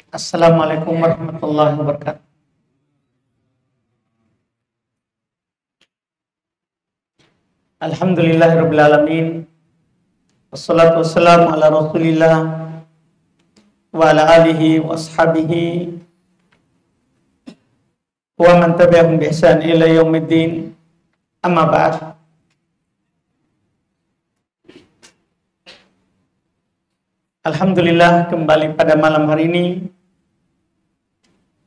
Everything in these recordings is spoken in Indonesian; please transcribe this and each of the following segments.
Assalamualaikum warahmatullahi wabarakatuh. Alhamdulillahirabbil alamin. Wassalatu wassalamu ala Rasulillah wa ala alihi wa ashabihi wa man tabi'ahum bi ihsan ila yaumiddin. Amma ba'd. Alhamdulillah, kembali pada malam hari ini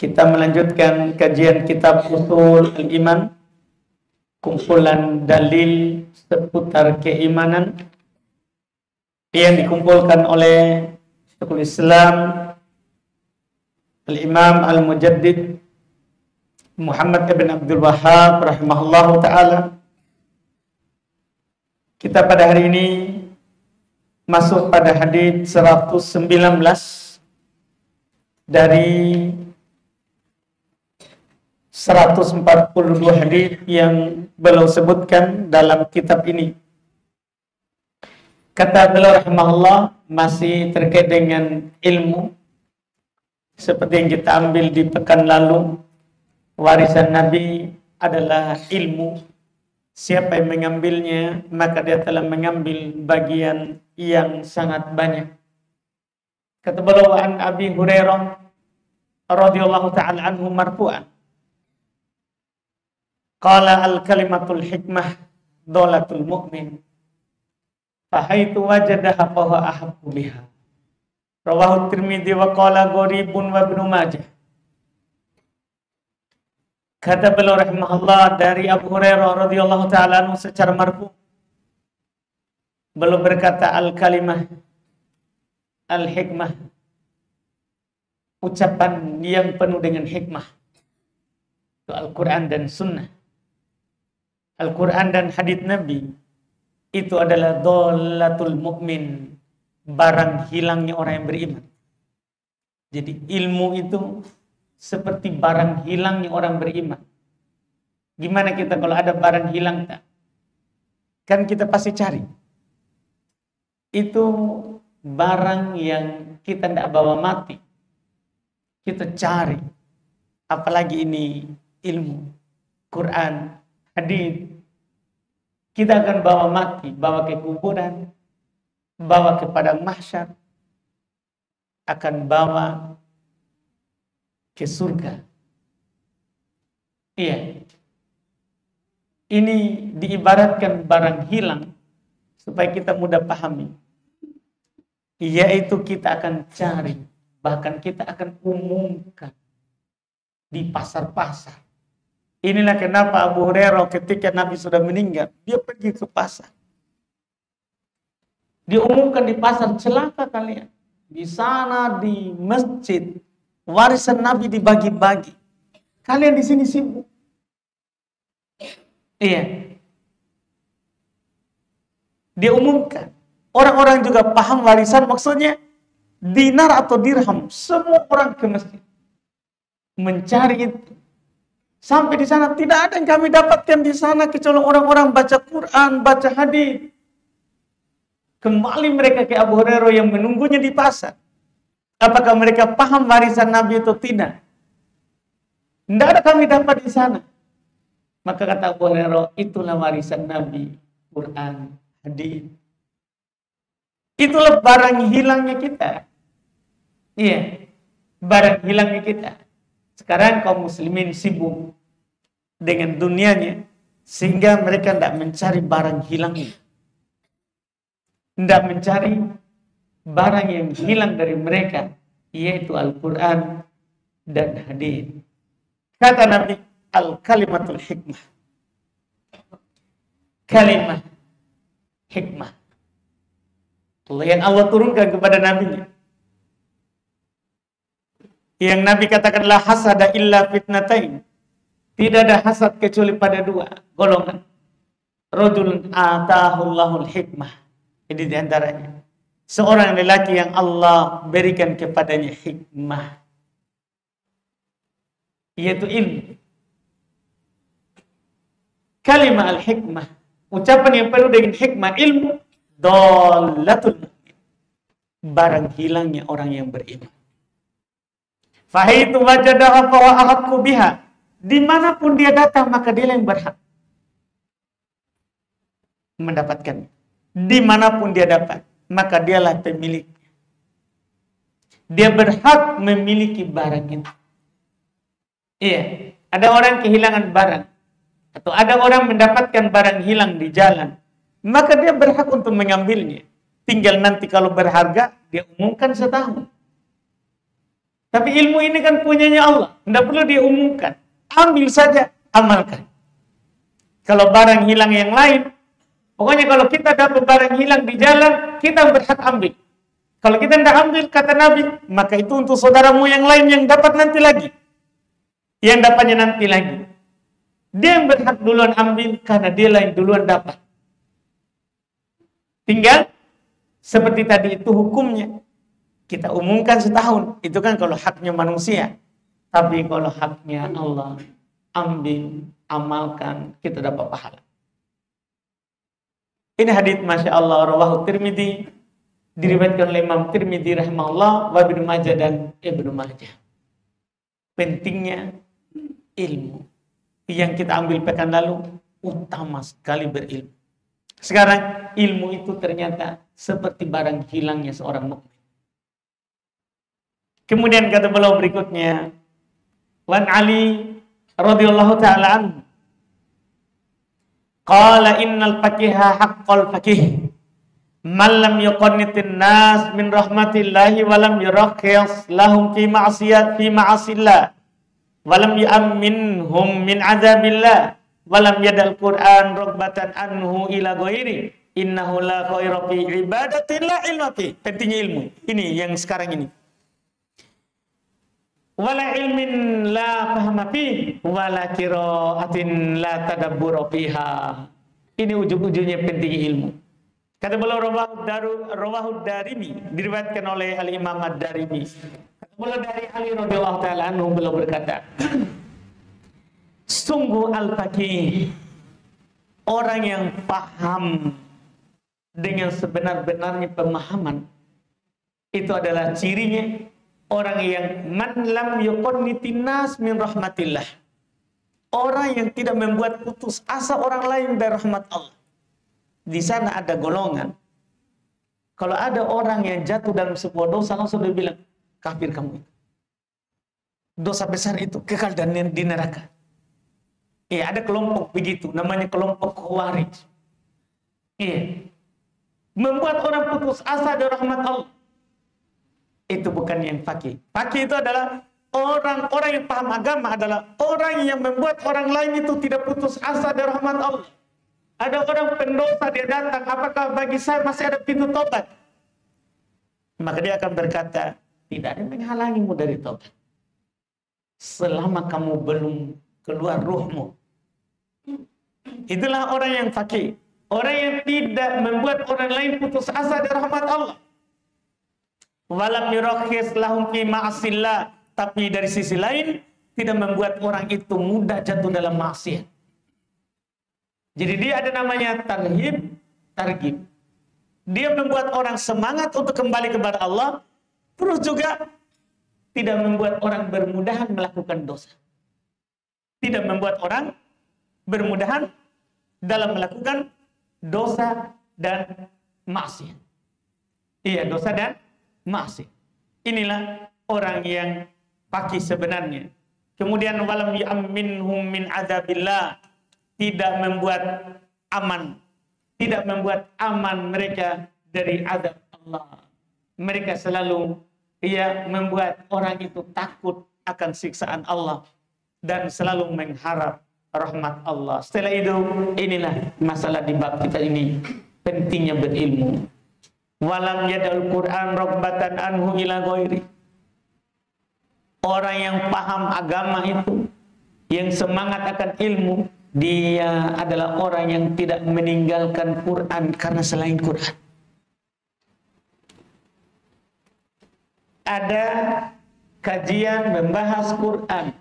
kita melanjutkan kajian kitab Ushul al-Iman, kumpulan dalil seputar keimanan yang dikumpulkan oleh Syekhul Islam Al-Imam Al-Mujaddid Muhammad ibn Abdul Wahhab rahimahullahu ta'ala. Kita pada hari ini masuk pada hadits 119 dari 142 hadits yang beliau sebutkan dalam kitab ini. Kata beliau rahimahullah, masih terkait dengan ilmu seperti yang kita ambil di pekan lalu. Warisan Nabi adalah ilmu. Siapa yang mengambilnya, maka dia telah mengambil bagian yang sangat banyak. Kata beliau, an Abi Hurairah radhiyallahu ta'ala anhu marfu'an, qala al-kalimatul hikmah dolatul mu'min, fahaitu wajadaha fahuwa ahabbu biha. Rawahu Tirmidzi wa qala gharibun wa Ibnu Majah. Kata beliau rahimahullah dari Abu Hurairah radhiyallahu ta'ala anhu secara marfu', beliau berkata, al-kalimah al-hikmah, ucapan yang penuh dengan hikmah, itu Al-Quran dan Sunnah. Al-Quran dan hadits Nabi itu adalah dolatul mukmin, barang hilangnya orang yang beriman. Jadi ilmu itu seperti barang hilangnya orang beriman. Gimana kita kalau ada barang hilang, kan kita pasti cari. Itu barang yang kita tidak bawa mati, kita cari. Apalagi ini ilmu, Quran, hadis, kita akan bawa mati, bawa ke kuburan, bawa ke padang mahsyar, akan bawa ke surga. Iya. Ini diibaratkan barang hilang supaya kita mudah pahami. Yaitu kita akan cari, bahkan kita akan umumkan di pasar-pasar. Inilah kenapa Abu Hurairah ketika Nabi sudah meninggal, dia pergi ke pasar. Diumumkan di pasar, celaka kalian. Di sana di masjid, warisan Nabi dibagi-bagi. Kalian di sini sibuk. Iya. Diumumkan. Orang-orang juga paham warisan maksudnya dinar atau dirham. Semua orang ke masjid mencari itu. Sampai di sana tidak ada yang kami dapatkan di sana kecuali orang-orang baca Quran, baca hadis. Kembali mereka ke Abu Hurairah yang menunggunya di pasar. Apakah mereka paham warisan Nabi itu tidak? Tidak ada kami dapat di sana. Maka kata Abu Hurairah, itulah warisan Nabi, Quran, hadis. Itulah barang hilangnya kita. Iya, barang hilangnya kita. Sekarang kaum muslimin sibuk dengan dunianya sehingga mereka tidak mencari barang hilangnya. Tidak mencari barang yang hilang dari mereka, yaitu Al-Quran dan hadis. Kata Nabi, al-kalimatul hikmah. Kalimah hikmah. Yang Allah turunkan kepada Nabi-Nya. Yang Nabi katakan, la hasada illa fitnatain. Tidak ada hasad kecuali pada dua golongan. Rajulun atahullahul hikmah. Jadi di antaranya seorang lelaki yang Allah berikan kepadanya hikmah, yaitu ilmu. Kalimah al-hikmah, ucapan yang penuh dengan hikmah, ilmu, dolatul mu'min, barang hilangnya orang yang beriman. Fahaitu wajadaha fa wa ahqqu biha. Dimanapun dia datang, maka dia yang berhak mendapatkan. Dimanapun dia dapat, maka dialah pemilik. Dia berhak memiliki barang itu. Iya, ada orang kehilangan barang, atau ada orang mendapatkan barang hilang di jalan, maka dia berhak untuk mengambilnya. Tinggal nanti kalau berharga, dia umumkan setahun. Tapi ilmu ini kan punyanya Allah, tidak perlu dia umumkan. Ambil saja, amalkan. Kalau barang hilang yang lain, pokoknya kalau kita dapat barang hilang di jalan, kita berhak ambil. Kalau kita tidak ambil, kata Nabi, maka itu untuk saudaramu yang lain yang dapat nanti lagi. Yang dapatnya nanti lagi. Dia yang berhak duluan ambil, karena dia yang duluan dapat. Tinggal, seperti tadi itu hukumnya. Kita umumkan setahun. Itu kan kalau haknya manusia. Tapi kalau haknya Allah, ambil, amalkan, kita dapat pahala. Ini hadits Masya Allah, rawahu Tirmidzi, diriwayatkan oleh Imam Tirmidzi rahimahullah, wa Ibnu Majah dan Ibnu Majah. Pentingnya ilmu. Yang kita ambil pekan lalu, utama sekali berilmu. Sekarang ilmu itu ternyata seperti barang hilangnya seorang mukmin. Kemudian kata beliau berikutnya, Wan Ali radhiyallahu ta'ala anhu, qala innal faqiha haqqal faqih man lam yuqannitin nas min rahmatillahi wa lam yurakhis lahum fi ma'asillah wa lam yu'amminhum min adzabillah wa lam yadal Qur'an ragbatan anhu ila ghairi innahu la khaira fi ibadatin la ilma fi. Pentingnya ilmu. Ini yang sekarang ini. Wala ilmin la fahma fi wala qiraatin la tadabbur fiha. Ini ujung-ujungnya pentingnya ilmu. Kata beliau rawahu Darimi, diriwayatkan oleh Al-Imam Ad-Darimi. Kata beliau dari Ali radhiyallahu taala anhu, beliau berkata, sungguh al-faqih, orang yang paham dengan sebenar-benarnya pemahaman, itu adalah cirinya orang yang man lam yuqannitin nas min rahmatillah. Orang yang tidak membuat putus asa orang lain dari rahmat Allah. Di sana ada golongan. Kalau ada orang yang jatuh dalam sebuah dosa, langsung dia bilang, kafir kamu itu. Dosa besar itu kekal dan di neraka. Iya, ada kelompok begitu, namanya kelompok Khawarij. Iya. Membuat orang putus asa dari rahmat Allah. Itu bukan yang faqih. Faqih itu adalah orang-orang yang paham agama, adalah orang yang membuat orang lain itu tidak putus asa dari rahmat Allah. Ada orang pendosa, dia datang, apakah bagi saya masih ada pintu tobat? Maka dia akan berkata, tidak ada yang menghalangimu dari tobat. Selama kamu belum keluar ruhmu. Itulah orang yang faqih. Orang yang tidak membuat orang lain putus asa dari rahmat Allah. Walam yurakhis lahum fi ma'asillah, tapi dari sisi lain tidak membuat orang itu mudah jatuh dalam maksiat. Jadi dia ada namanya tarhib, targhib. Dia membuat orang semangat untuk kembali kepada Allah, terus juga tidak membuat orang bermudahan melakukan dosa. Tidak membuat orang bermudahan dalam melakukan dosa dan maksiat. Iya, dosa dan maksiat. Inilah orang yang faqih sebenarnya. Kemudian walam yu'amminhum min adzabillah, tidak membuat aman, tidak membuat aman mereka dari azab Allah. Mereka selalu membuat orang itu takut akan siksaan Allah dan selalu mengharap rahmat Allah. Setelah itu, inilah masalah di bab kita ini, pentingnya berilmu. Walam yadal Qur'an ragbatan anhu ila ghairi. Orang yang paham agama itu, yang semangat akan ilmu, dia adalah orang yang tidak meninggalkan Quran karena selain Quran. Ada kajian membahas Quran,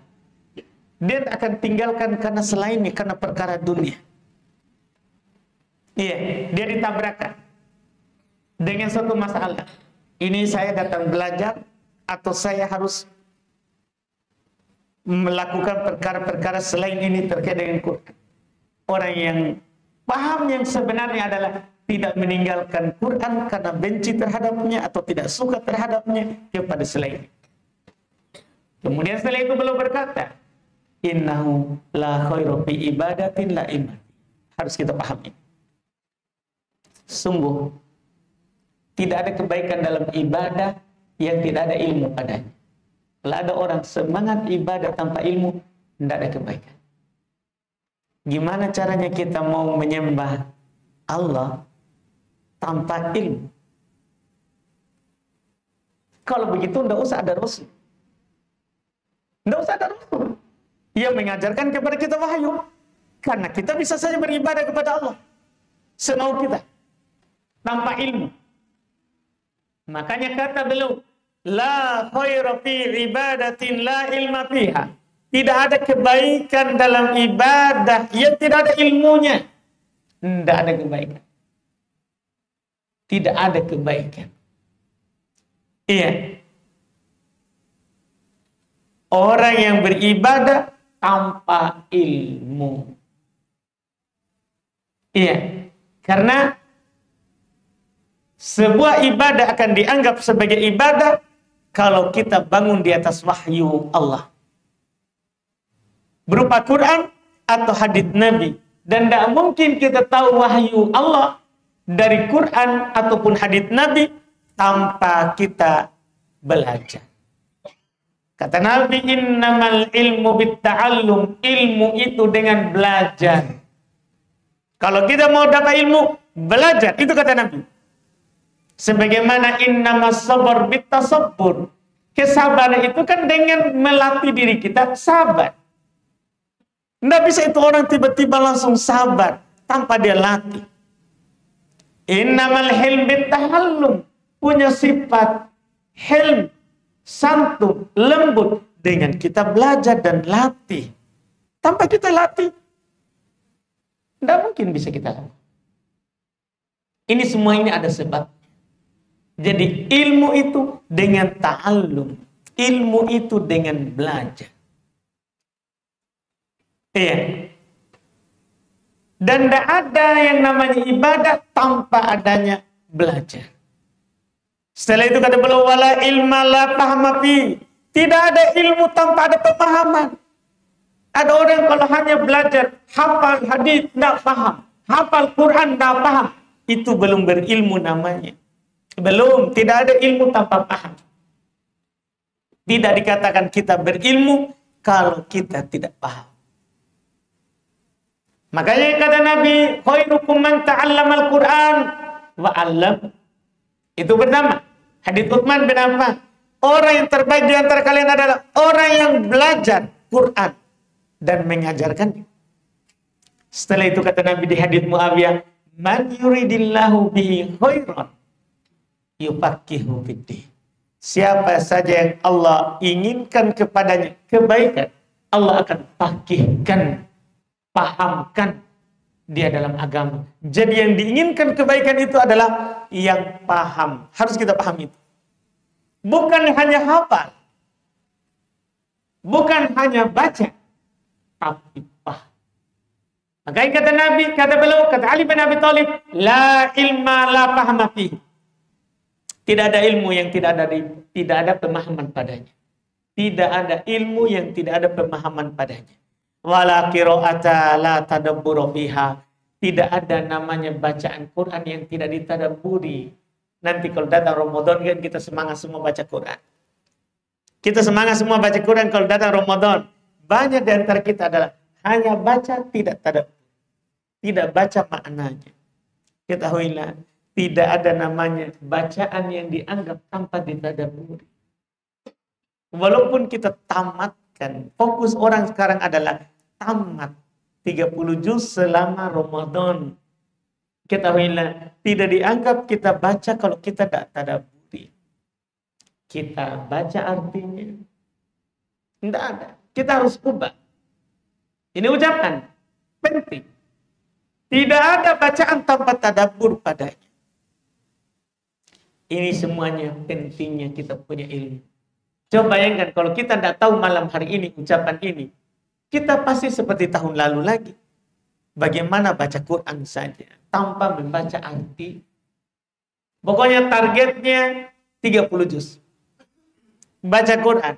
dia akan tinggalkan karena selainnya, karena perkara dunia. Iya, dia ditabrakkan dengan satu masalah. Ini saya datang belajar atau saya harus melakukan perkara-perkara selain ini terkait dengan Quran. Orang yang paham yang sebenarnya adalah tidak meninggalkan Quran karena benci terhadapnya atau tidak suka terhadapnya kepada selain. Kemudian setelah itu beliau berkata, innahu la khairu fi ibadatin la iman. Harus kita pahami. Sungguh tidak ada kebaikan dalam ibadah yang tidak ada ilmu padanya. Kalau ada orang semangat ibadah tanpa ilmu, tidak ada kebaikan. Gimana caranya kita mau menyembah Allah tanpa ilmu? Kalau begitu tidak usah ada Rasul. Tidak usah ada Rasul yang mengajarkan kepada kita wahyu. Karena kita bisa saja beribadah kepada Allah semau kita tanpa ilmu. Makanya kata beliau, la khaira fi ibadatin la ilma fiha. Tidak ada kebaikan dalam ibadah yang tidak ada ilmunya. Tidak ada kebaikan. Tidak ada kebaikan. Iya. Orang yang beribadah tanpa ilmu. Iya. Karena sebuah ibadah akan dianggap sebagai ibadah kalau kita bangun di atas wahyu Allah. Berupa Quran atau hadits Nabi. Dan tidak mungkin kita tahu wahyu Allah dari Quran ataupun hadits Nabi tanpa kita belajar. Kata Nabi, innamal ilmu bitta'allum. Ilmu itu dengan belajar. Kalau kita mau dapat ilmu, belajar. Itu kata Nabi. Sebagaimana innamas sabar bittasabbur. Kesabaran itu kan dengan melatih diri kita sabar. Tidak bisa itu orang tiba-tiba langsung sabar tanpa dia latih. Innamal hilm bittahallum. Punya sifat hilm, santun, lembut dengan kita belajar dan latih. Tanpa kita latih, tidak mungkin bisa kita latih. Ini semua ini ada sebab. Jadi ilmu itu dengan ta'allum. Ilmu itu dengan belajar. Iya. Dan tidak ada yang namanya ibadah tanpa adanya belajar. Setelah itu kata beliau, wala ilma la fahma fi. Tidak ada ilmu tanpa ada pemahaman. Ada orang kalau hanya belajar hafal hadis tidak paham, hafal Quran tidak paham, itu belum berilmu namanya. Belum, tidak ada ilmu tanpa paham. Tidak dikatakan kita berilmu kalau kita tidak paham. Makanya kata Nabi, khairukum man ta'allamal Qur'an wa 'allam. Itu pertama. Hadits Utsman bin Affan. Orang yang terbaik di antara kalian adalah orang yang belajar Quran dan mengajarkan. Setelah itu kata Nabi di hadits Muawiyah, man yuridillahu bihi khairan yufaqihu fiddin. Siapa saja yang Allah inginkan kepadanya kebaikan, Allah akan fakihkan, pahamkan dia dalam agama. Jadi yang diinginkan kebaikan itu adalah yang paham. Harus kita paham itu. Bukan hanya hafal. Bukan hanya baca. Tapi paham. Makanya kata Nabi, kata beliau, kata Ali bin Abi Thalib, la ilma la fahma fihi. Tidak ada ilmu yang tidak ada pemahaman padanya. Tidak ada ilmu yang tidak ada pemahaman padanya. Wala qira'ata la tadabbura fiha. Tidak ada namanya bacaan Quran yang tidak ditadabburi. Nanti kalau datang Ramadan kan kita semangat semua baca Quran. Kita semangat semua baca Quran kalau datang Ramadan. Banyak di antara kita adalah hanya baca tidak tadabbur. Tidak baca maknanya. Ketahuilah, tidak ada namanya bacaan yang dianggap tanpa ditadabburi. Walaupun kita tamatkan, fokus orang sekarang adalah tamat 30 juz selama Ramadan. Ketahuilah, tidak dianggap kita baca kalau kita tidak tadabburi. Kita baca artinya. Tidak ada. Kita harus ubah. Ini ucapan penting. Tidak ada bacaan tanpa tadabbur padanya. Ini semuanya pentingnya kita punya ilmu. Coba bayangkan kalau kita tidak tahu malam hari ini ucapan ini, kita pasti seperti tahun lalu lagi. Bagaimana baca Quran saja tanpa membaca arti. Pokoknya targetnya 30 juz. Baca Quran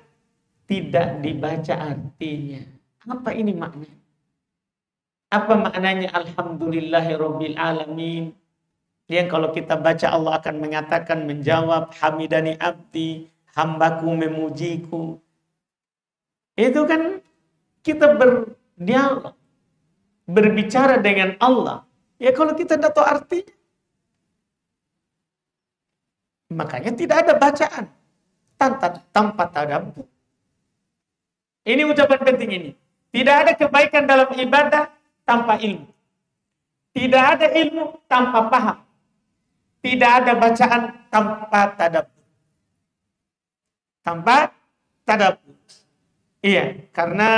tidak dibaca artinya. Apa ini maknanya? Apa maknanya alhamdulillahirabbil alamin? Yang kalau kita baca Allah akan mengatakan, menjawab, hamidani abdi, hambaku memujiku. Itu kan kita berdialog, berbicara dengan Allah. Ya kalau kita tidak tahu arti, makanya tidak ada bacaan tanpa tadabbur. Ini ucapan penting ini. Tidak ada kebaikan dalam ibadah tanpa ilmu. Tidak ada ilmu tanpa paham. Tidak ada bacaan tanpa tadabbur. Tanpa tadabbur. Iya, karena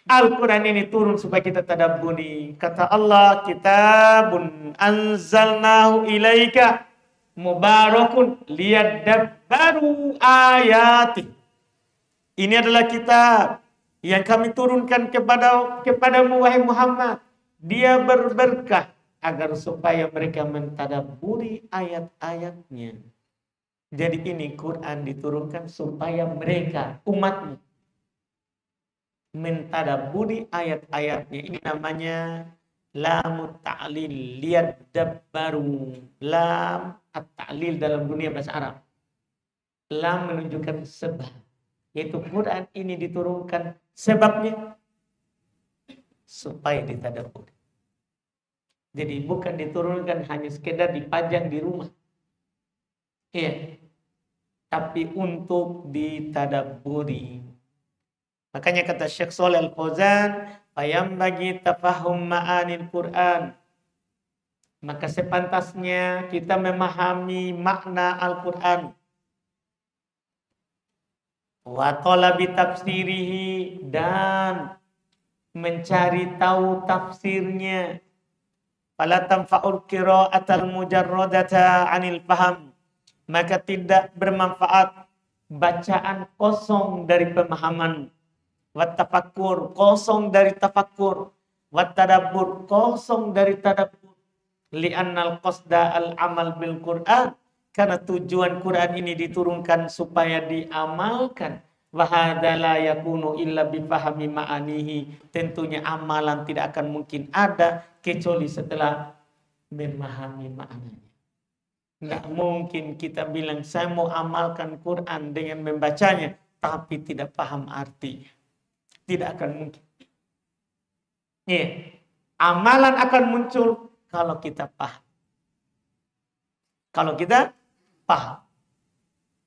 Al-Quran ini turun supaya kita tadabburi. Kata Allah, kitabun anzalnahu ilaika mubarakun liyadabbaru ayati. Ini adalah kitab yang kami turunkan kepadamu wahai Muhammad. Dia berberkah agar supaya mereka mentadabburi ayat-ayatnya. Jadi ini Quran diturunkan supaya mereka, umatmu, mentadabburi ayat-ayatnya. Ini namanya lam ta'lil, liyadabbaru. Lam at-ta'lil dalam dunia bahasa Arab. Lam menunjukkan sebab. Yaitu Quran ini diturunkan sebabnya supaya ditadabburi. Jadi bukan diturunkan hanya sekedar dipajang di rumah. Iya. Tapi untuk ditadabburi. Makanya kata Syekh Shalih Al-Fauzan, "Fayam bagi tafahum ma'anil Quran." Maka sepantasnya kita memahami makna Al-Quran. Wa talabi tafsirihi, dan mencari tahu tafsirnya. Fala tanfa'ul qira'atal mujarradata 'anil faham. Maka tidak bermanfaat bacaan kosong dari pemahaman. Wat tafakkur, kosong dari tafakkur. Wat tadabbur, kosong dari tadabbur. Li'annal qasda al-amal bil Qur'an. Karena tujuan Quran ini diturunkan supaya diamalkan. Wa hadza la yakunu illa bi fahmi ma'anihi. Tentunya amalan tidak akan mungkin ada kecuali setelah memahami maknanya. Nggak mungkin kita bilang saya mau amalkan Quran dengan membacanya tapi tidak paham artinya. Tidak akan mungkin. Ya, amalan akan muncul kalau kita paham. Kalau kita paham,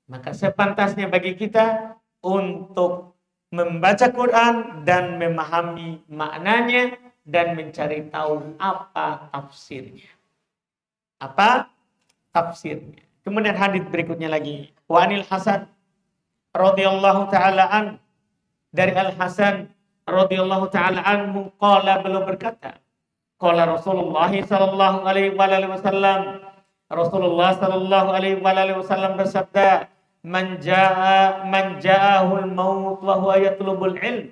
maka sepantasnya bagi kita untuk membaca Quran dan memahami maknanya dan mencari tahu apa tafsirnya. Apa tafsirnya? Kemudian hadis berikutnya lagi. Wa anil Hasan radhiyallahu taala an, dari Al Hasan radhiyallahu taala anhu qala, beliau berkata, qala Rasulullah sallallahu alaihi wasallam, Rasulullah sallallahu alaihi wasallam bersabda, man ja'ahul maut wa huwa yatlubul ilm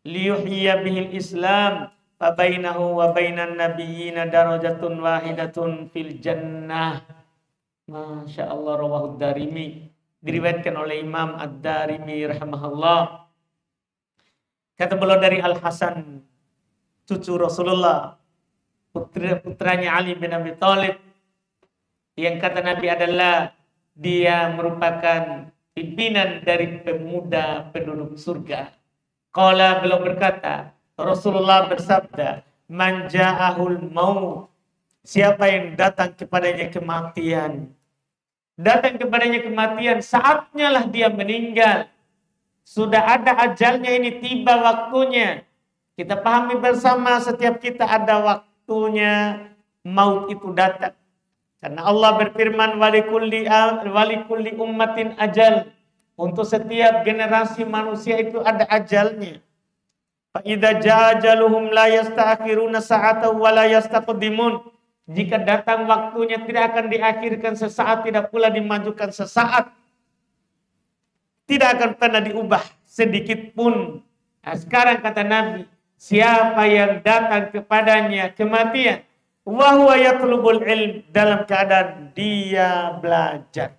liyuhyiya bihil islam fa bainahu wa bainan nabiyyina darajatun wahidatun fil jannah. Masya Allah, rawahu Darimi, diriwayatkan oleh Imam Ad-Darimi rahimahullah. Kata beliau dari Al Hasan, cucu Rasulullah, putranya Ali bin Abi Thalib, yang kata Nabi adalah dia merupakan pimpinan dari pemuda penduduk surga. Qala, beliau berkata, Rasulullah bersabda, man ja'ahul maut, siapa yang datang kepadanya kematian, datang kepadanya kematian, saatnya lah dia meninggal. Sudah ada ajalnya, ini tiba waktunya. Kita pahami bersama, setiap kita ada waktunya maut itu datang. Karena Allah berfirman, walikulli ummatin ajal. Untuk setiap generasi manusia itu ada ajalnya. Fa idza jaa ajaluhum la yasta'khiruna sa'atan wa la yastaqdimun. Jika datang waktunya tidak akan diakhirkan sesaat, tidak pula dimajukan sesaat. tidak akan pernah diubah sedikit pun. Nah, sekarang kata Nabi, siapa yang datang kepadanya kematian, wa huwa yatlubul ilm, dalam keadaan dia belajar.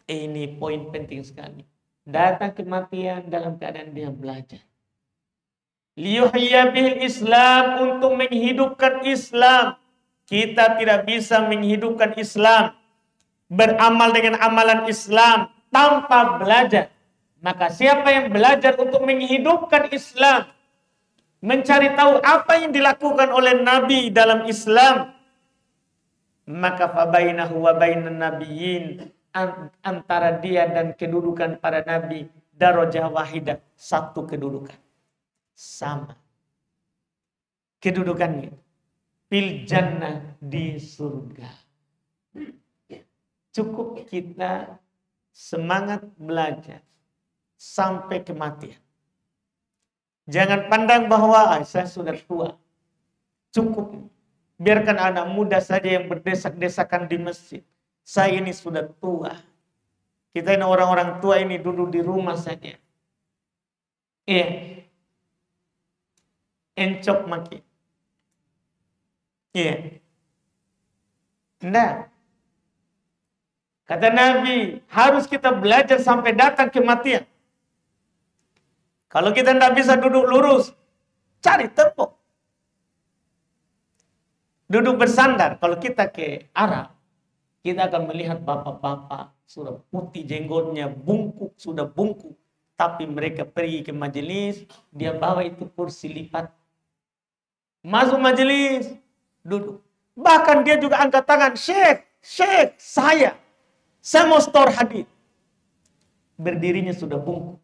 Ini poin penting sekali. Datang kematian dalam keadaan dia belajar. Liyuhyiya bihil Islam, untuk menghidupkan Islam. Kita tidak bisa menghidupkan Islam, beramal dengan amalan Islam tanpa belajar. Maka siapa yang belajar untuk menghidupkan Islam, mencari tahu apa yang dilakukan oleh Nabi dalam Islam, maka fabainahu wa bainan nabiyyin, antara dia dan kedudukan para nabi darajah wahidah, satu kedudukan. Sama kedudukannya, fil jannah, di surga. Cukup kita semangat belajar sampai kematian. Jangan pandang bahwa saya sudah tua. Cukup biarkan anak muda saja yang berdesak-desakan di masjid. Saya ini sudah tua. Kita ini orang-orang tua ini duduk di rumah saja. Iya. Encok maki. Iya. Nah, kata Nabi, harus kita belajar sampai datang kematian. Kalau kita tidak bisa duduk lurus, cari tepuk. Duduk bersandar. Kalau kita ke Arab, kita akan melihat bapak-bapak sudah putih jenggotnya, bungkuk, sudah bungkuk. Tapi mereka pergi ke majelis, dia bawa itu kursi lipat. Masuk majelis, duduk. Bahkan dia juga angkat tangan, Syekh, saya mau store hadis. Berdirinya sudah bungkuk.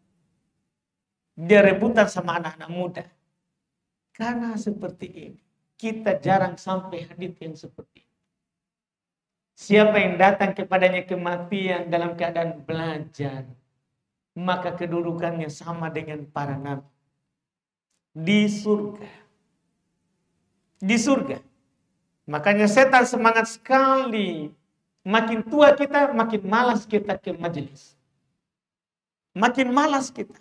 Dia rebutan sama anak-anak muda. Karena seperti ini, kita jarang sampai hadis yang seperti ini. Siapa yang datang kepadanya kematian dalam keadaan belajar, maka kedudukannya sama dengan para nabi. Di surga. Di surga. Makanya setan semangat sekali. Makin tua kita, makin malas kita ke majelis. Makin malas kita.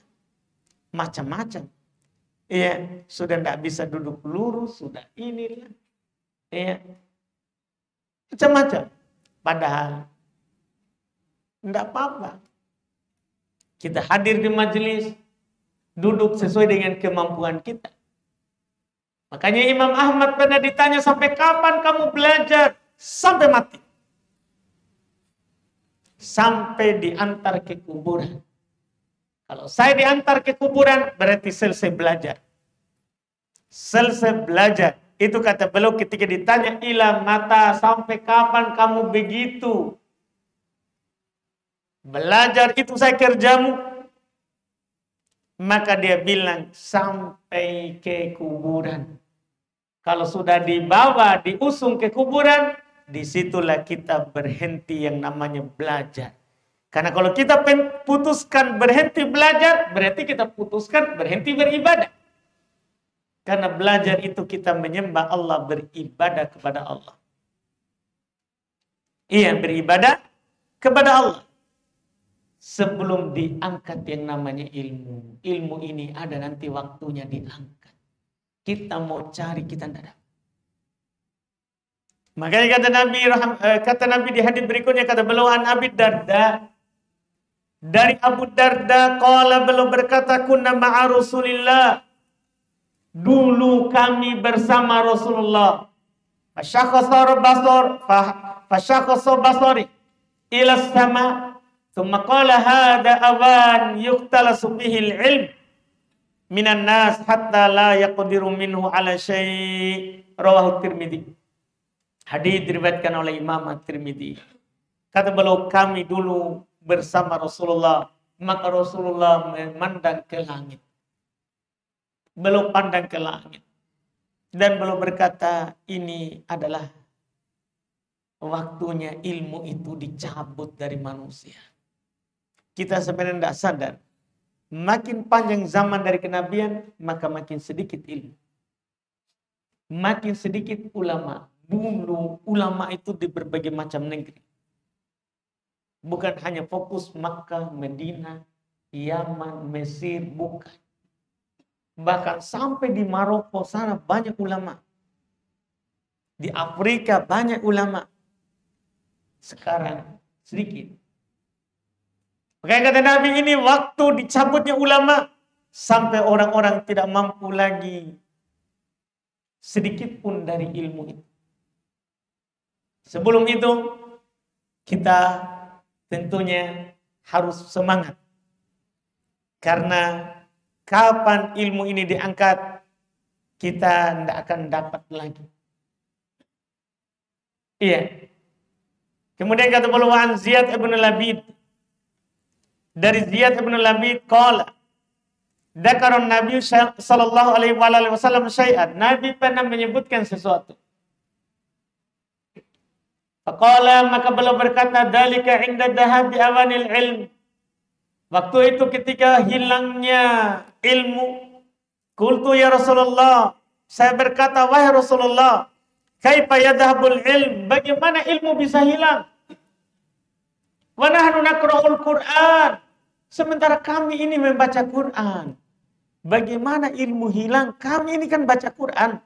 Macam-macam. Iya, sudah tidak bisa duduk lurus, sudah inilah. Iya. Macam-macam. Padahal tidak apa-apa. Kita hadir di majelis, duduk sesuai dengan kemampuan kita. Makanya Imam Ahmad pernah ditanya, sampai kapan kamu belajar? Sampai mati. Sampai diantar ke kuburan. Kalau saya diantar ke kuburan, berarti selesai belajar. Selesai belajar. Itu kata beliau ketika ditanya, ila mata, sampai kapan kamu begitu? Belajar itu saya kerjamu. Maka dia bilang, sampai ke kuburan. Kalau sudah dibawa, diusung ke kuburan, disitulah kita berhenti yang namanya belajar. Karena kalau kita putuskan berhenti belajar, berarti kita putuskan berhenti beribadah. Karena belajar itu kita menyembah Allah, beribadah kepada Allah. Iya, beribadah kepada Allah. Sebelum diangkat yang namanya ilmu. Ilmu ini ada nanti waktunya diangkat. Kita mau cari, kita tidak dapat. Makanya kata Nabi di hadis berikutnya, kata beliau an Abi Darda. Dari Abu Darda, qala, beliau berkata, kunna ma'a Rasulillah. Dulu kami bersama Rasulullah. Fasyakhasa basari ila sama. Thumma qala hada awan yuktalasu bihil ilm minan nas hatta la yaqdiru minhu ala syai'. Rawahu Tirmidzi. Hadis diriwayatkan oleh Imam Tirmidzi. Kata beliau, kami dulu bersama Rasulullah, maka Rasulullah memandang ke langit. Beliau pandang ke langit dan beliau berkata, ini adalah waktunya ilmu itu dicabut dari manusia. Kita sebenarnya tidak sadar, makin panjang zaman dari kenabian, maka makin sedikit ilmu. Makin sedikit ulama. Dulu ulama itu di berbagai macam negeri. Bukan hanya fokus Makkah, Medina, Yaman, Mesir, bukan. Bahkan sampai di Maroko sana banyak ulama. Di Afrika banyak ulama. Sekarang sedikit. Makanya kata Nabi, ini waktu dicabutnya ulama sampai orang-orang tidak mampu lagi sedikit pun dari ilmu itu. Sebelum itu kita tentunya harus semangat. Karena kapan ilmu ini diangkat, kita tidak akan dapat lagi. Iya. Kemudian kata beliau Ziyad ibn Labid. Dari Ziyad ibn Labid qala Dzakara Nabi sallallahu alaihi wasallam syai'an. Nabi pernah menyebutkan sesuatu. Faqala, maka beliau berkata, dzalika 'inda dhahabi awanil ilm. Waktu itu ketika hilangnya ilmu. Qultu ya Rasulullah, saya berkata, wahai Rasulullah, kaifa yadhhabul ilm? Bagaimana ilmu bisa hilang? Wa nahnu naqra'ul Qur'an. Sementara kami ini membaca Quran. Bagaimana ilmu hilang? Kami ini kan baca Quran.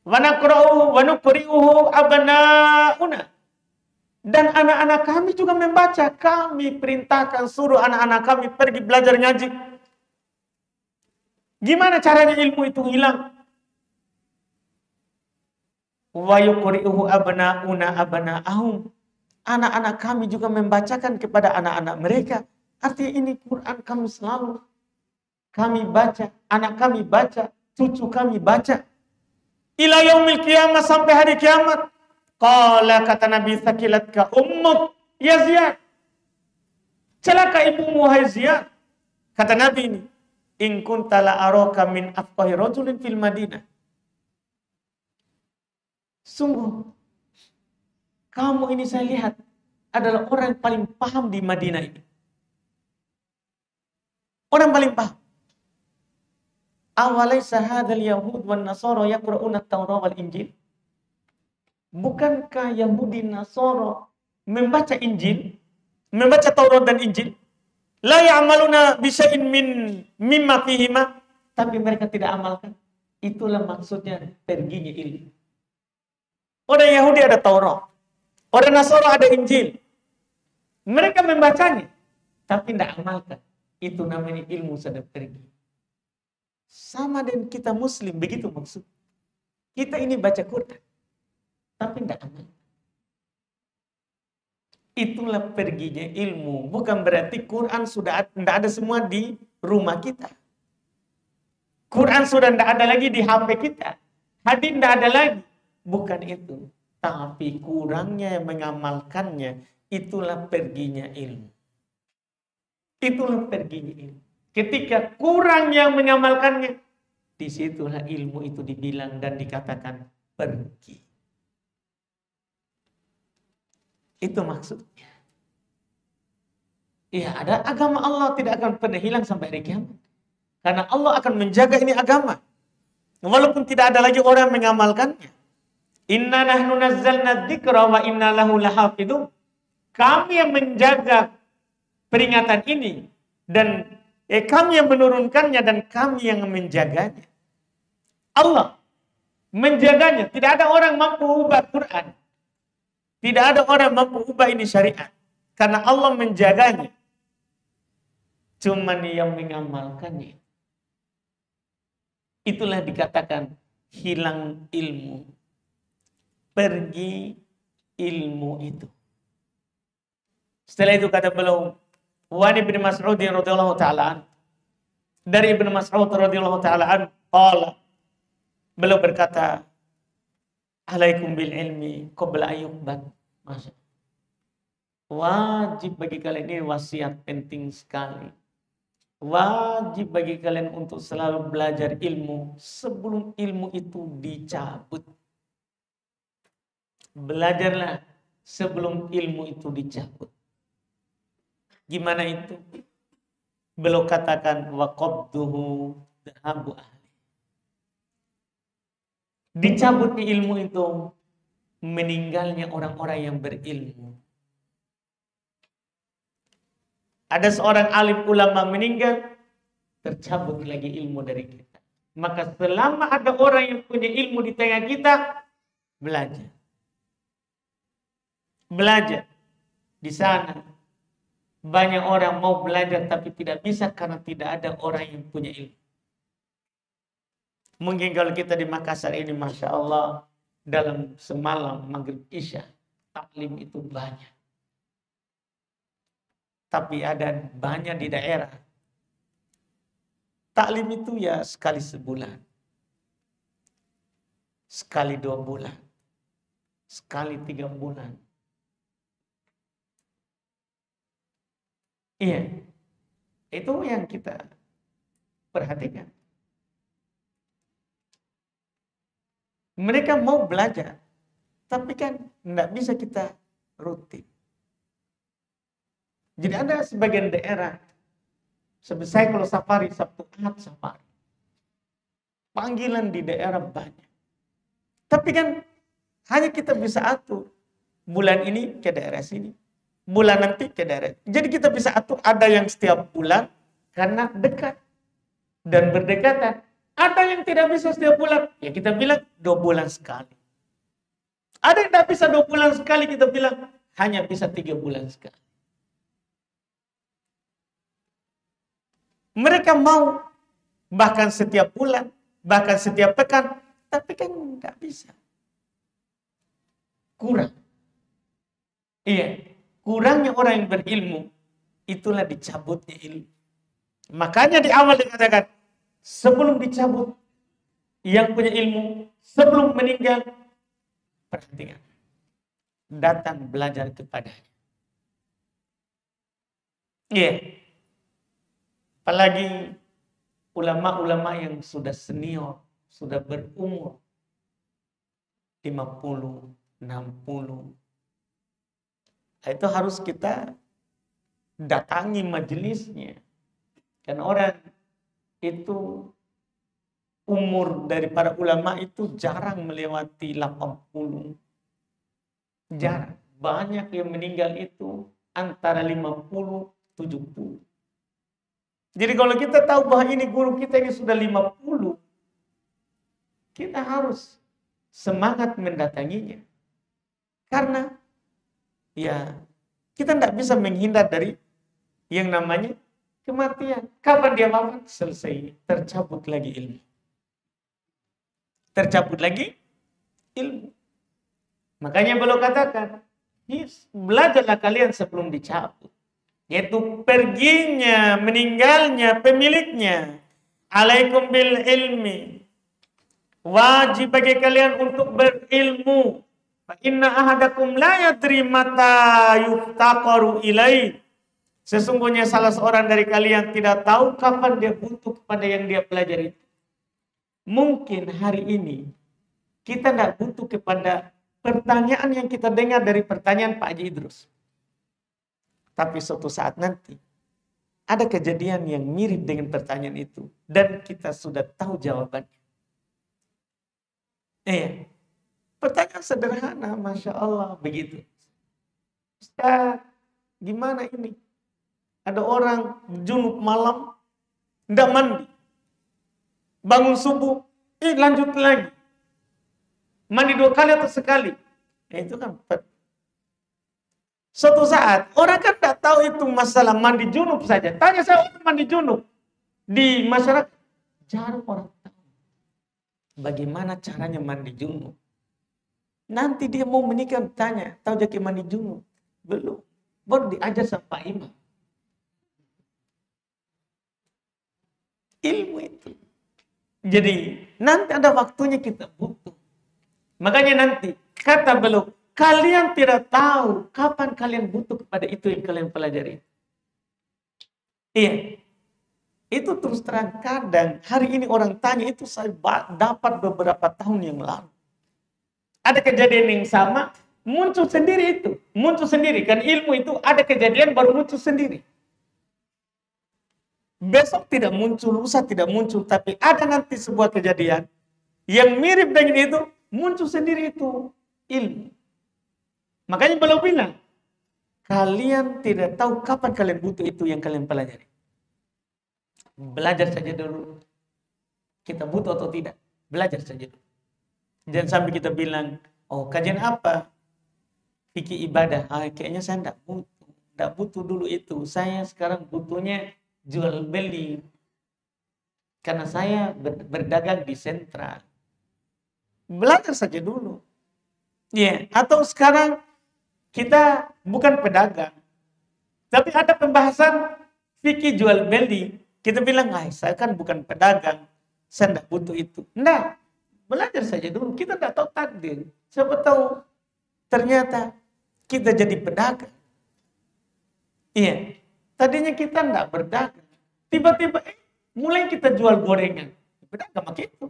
Wa naqra'uhu wa nuqri'uhu abna'una. Dan anak-anak kami juga membaca. Kami perintahkan suruh anak-anak kami pergi belajar ngaji. Gimana caranya ilmu itu hilang? Wa yuqri'uhu abna'una abna'ahum. Anak-anak kami juga membacakan kepada anak-anak mereka. Artinya ini Quran kami selalu kami baca, anak kami baca, cucu kami baca. Ila yaumil qiyamah, sampai hari kiamat. Qala, kata Nabi, thaqilatka ummuk ya Ziyad. Celaka ibumu wahai Ziyad. Kata Nabi ini, in kunta la araka min afqahi rajulin fil Madinah. Sungguh kamu ini saya lihat adalah orang yang paling paham di Madinah ini. Orang paling paham. Awalaysa hadzal yahud wan nasara yaqra'una at-Taurah wal Injil? Bukankah Yahudi Nasara membaca Injil, membaca Taurat dan Injil? La ya'maluna bi syai'in mimma fihima, tapi mereka tidak amalkan. Itulah maksudnya perginya ilmu. Orang Yahudi ada Taurat, orang Nasara ada Injil. Mereka membacanya, tapi tidak amalkan. Itu namanya ilmu sudah pergi. Sama dengan kita Muslim, begitu maksud. Kita ini baca Quran, tapi tidak amal. Itulah perginya ilmu. Bukan berarti Quran sudah tidak ada semua di rumah kita. Quran sudah tidak ada lagi di HP kita. Hadis tidak ada lagi. Bukan itu. Tapi kurangnya yang mengamalkannya, itulah perginya ilmu. Itulah perginya ilmu. Ketika kurang yang mengamalkannya, disitulah ilmu itu dibilang dan dikatakan pergi. Itu maksudnya. Iya, ada agama Allah tidak akan pernah hilang sampai hari kiamat. Karena Allah akan menjaga ini agama. Walaupun tidak ada lagi orang yang mengamalkannya. Inna nahnu nazzalna dzikra wa inna lahu lahafidun. Kami yang menjaga peringatan ini dan kami yang menurunkannya dan kami yang menjaganya. Allah menjaganya. Tidak ada orang mampu ubah Quran. Tidak ada orang mampu ubah ini syariat. Karena Allah menjaganya. Cuman yang mengamalkannya. Itulah dikatakan hilang ilmu. Pergi ilmu itu. Setelah itu kata beliau, Wani bin Mas'ud radhiyallahu ta'ala, dari Ibnu Mas'ud radhiyallahu ta'ala qala, beliau berkata, alaikum bil ilmi qabla ayyubat. Wajib bagi kalian, ini wasiat penting sekali. Wajib bagi kalian untuk selalu belajar ilmu sebelum ilmu itu dicabut. Belajarlah sebelum ilmu itu dicabut. Gimana itu? Beliau katakan waqabduhu dhahabu ahli. Dicabutnya ilmu itu meninggalnya orang-orang yang berilmu. ada seorang alim ulama meninggal, tercabut lagi ilmu dari kita. Maka selama ada orang yang punya ilmu di tengah kita, belajar. Belajar. Di sana banyak orang mau belajar tapi tidak bisa karena tidak ada orang yang punya ilmu. Mungkin kalau kita di Makassar ini, Masya Allah, dalam semalam maghrib isya, taklim itu banyak. Tapi ada banyak di daerah. Taklim itu ya sekali sebulan. Sekali 2 bulan. Sekali 3 bulan. Iya. Itu yang kita perhatikan. Mereka mau belajar. Tapi kan tidak bisa kita rutin. Jadi ada sebagian daerah, saya kalau safari, Sabtu Ahad safari. Panggilan di daerah banyak. Tapi kan hanya kita bisa atur. Bulan ini ke daerah sini. Bulan nanti ke daerah. Jadi kita bisa atur, ada yang setiap bulan karena dekat. Dan berdekatan. Ada yang tidak bisa setiap bulan. Ya kita bilang 2 bulan sekali. Ada yang tidak bisa 2 bulan sekali, kita bilang hanya bisa 3 bulan sekali. Mereka mau bahkan setiap bulan, bahkan setiap pekan, tapi kan nggak bisa. Kurang. Iya, kurangnya orang yang berilmu, itulah dicabutnya ilmu. Makanya di awal dikatakan, sebelum dicabut, yang punya ilmu, sebelum meninggal, perhatikan. Datang belajar kepadanya. Iya. Apalagi ulama-ulama yang sudah senior, sudah berumur 50, 60. Itu harus kita datangi majelisnya. Karena orang itu umur dari para ulama itu jarang melewati 80. Jarang. Banyak yang meninggal itu antara 50, 70. Jadi kalau kita tahu bahwa ini guru kita ini sudah 50, kita harus semangat mendatanginya. Karena ya kita tidak bisa menghindar dari yang namanya kematian. Kapan dia wafat? Selesai. Tercabut lagi ilmu. Tercabut lagi ilmu. Makanya beliau katakan, belajarlah kalian sebelum dicabut. Yaitu perginya, meninggalnya pemiliknya. Alaikum bil ilmi. Wajib bagi kalian untuk berilmu. Fa inna ahadakum la yadri mata yuftaqaru ilaih. Sesungguhnya salah seorang dari kalian tidak tahu kapan dia butuh kepada yang dia pelajari. Mungkin hari ini kita tidak butuh kepada pertanyaan yang kita dengar dari pertanyaan Pak Haji Idrus. Tapi suatu saat nanti ada kejadian yang mirip dengan pertanyaan itu dan kita sudah tahu jawabannya. Pertanyaan sederhana, Masya Allah, begitu. Ustaz, gimana ini? Ada orang junub malam, tidak mandi. Bangun subuh, lanjut lagi. Mandi 2 kali atau sekali. Itu kan suatu saat, orang kan tidak tahu itu masalah mandi junub saja. Tanya saya orang mandi junub. Di masyarakat, jarang orang tahu. Bagaimana caranya mandi junub. Nanti dia mau menikah, tanya, tahu jadi mandi junub? Belum. Baru diajar sama Pak Imam. Ilmu itu. Jadi, nanti ada waktunya kita butuh. Makanya nanti, kata beliau, kalian tidak tahu kapan kalian butuh kepada itu yang kalian pelajari. Iya. Itu terus terang kadang hari ini orang tanya itu saya dapat beberapa tahun yang lalu. Ada kejadian yang sama, muncul sendiri itu. Muncul sendiri. Kan ilmu itu ada kejadian baru muncul sendiri. Besok tidak muncul, lusa tidak muncul. Tapi ada nanti sebuah kejadian yang mirip dengan itu, muncul sendiri itu ilmu. Makanya beliau bilang, kalian tidak tahu kapan kalian butuh itu yang kalian pelajari. Belajar saja dulu. Kita butuh atau tidak, belajar saja dulu. Jangan sampai kita bilang, oh kajian apa? Fikih ibadah. Kayaknya saya tidak butuh dulu itu. Saya sekarang butuhnya jual beli. Karena saya berdagang di sentral. Belajar saja dulu. Ya, atau sekarang kita bukan pedagang. Tapi ada pembahasan fikih jual beli. Kita bilang, saya kan bukan pedagang. Saya tidak butuh itu. Nah, belajar saja dulu. Kita tidak tahu takdir. Siapa tahu ternyata kita jadi pedagang. Iya. Tadinya kita tidak berdagang. Tiba-tiba mulai kita jual gorengan. Pedagang pakai itu.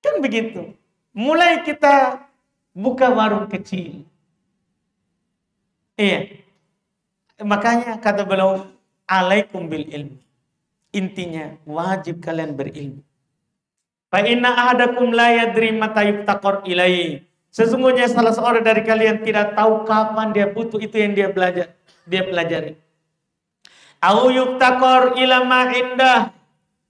Kan begitu. Mulai kita buka warung kecil. Iya. Makanya kata beliau, alaikum bil ilmi. Intinya wajib kalian berilmu. Fa inna ahadakum la yadri mata yuftaqar ilaihi. Sesungguhnya salah seorang dari kalian tidak tahu kapan dia butuh itu yang dia pelajari. Au yuftaqar ila ma indah,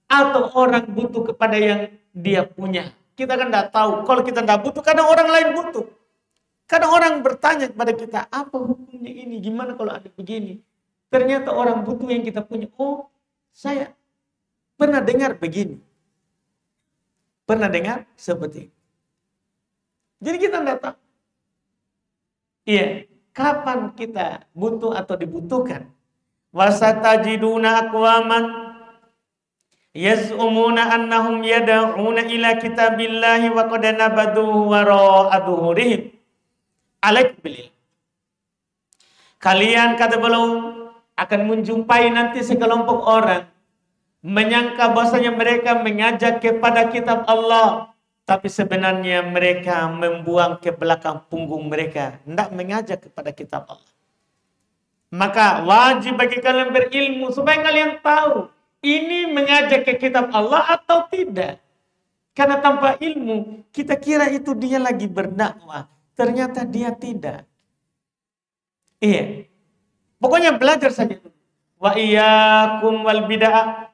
atau orang butuh kepada yang dia punya. Kita kan tidak tahu. Kalau kita tidak butuh, kadang orang lain butuh. Kadang orang bertanya kepada kita, apa hukumnya ini? Gimana kalau ada begini? Ternyata orang butuh yang kita punya. Oh, saya pernah dengar begini. Pernah dengar seperti itu. Jadi kita tidak tahu. Iya, kapan kita butuh atau dibutuhkan. Wasatajiduna aqwaman yaz'umuna annahum yad'una ila kitabillahi wa qad nabaduhu wara'a dhuhurihim. Alaikum bil. Kalian kata beliau akan menjumpai nanti sekelompok orang menyangka bahwasanya mereka mengajak kepada kitab Allah, tapi sebenarnya mereka membuang ke belakang punggung mereka, hendak mengajak kepada kitab Allah. Maka wajib bagi kalian berilmu supaya kalian tahu ini mengajak ke kitab Allah atau tidak. Karena tanpa ilmu kita kira itu dia lagi berdakwah, ternyata dia tidak. Iya. Pokoknya belajar saja. Wa iyyakum wal bid'ah.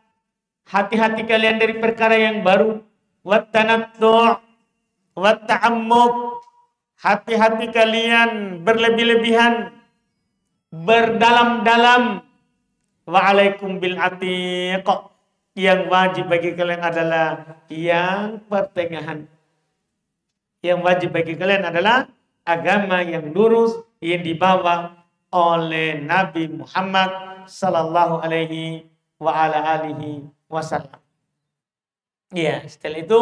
Hati-hati kalian dari perkara yang baru. Wat tanattu' wat ta'ammuk. Hati-hati kalian berlebih-lebihan, berdalam-dalam. Wa alaikum bil atiq. Yang wajib bagi kalian adalah yang pertengahan. Yang wajib bagi kalian adalah agama yang lurus yang dibawa oleh Nabi Muhammad sallallahu alaihi wa ala alihi wasallam. Iya, setelah itu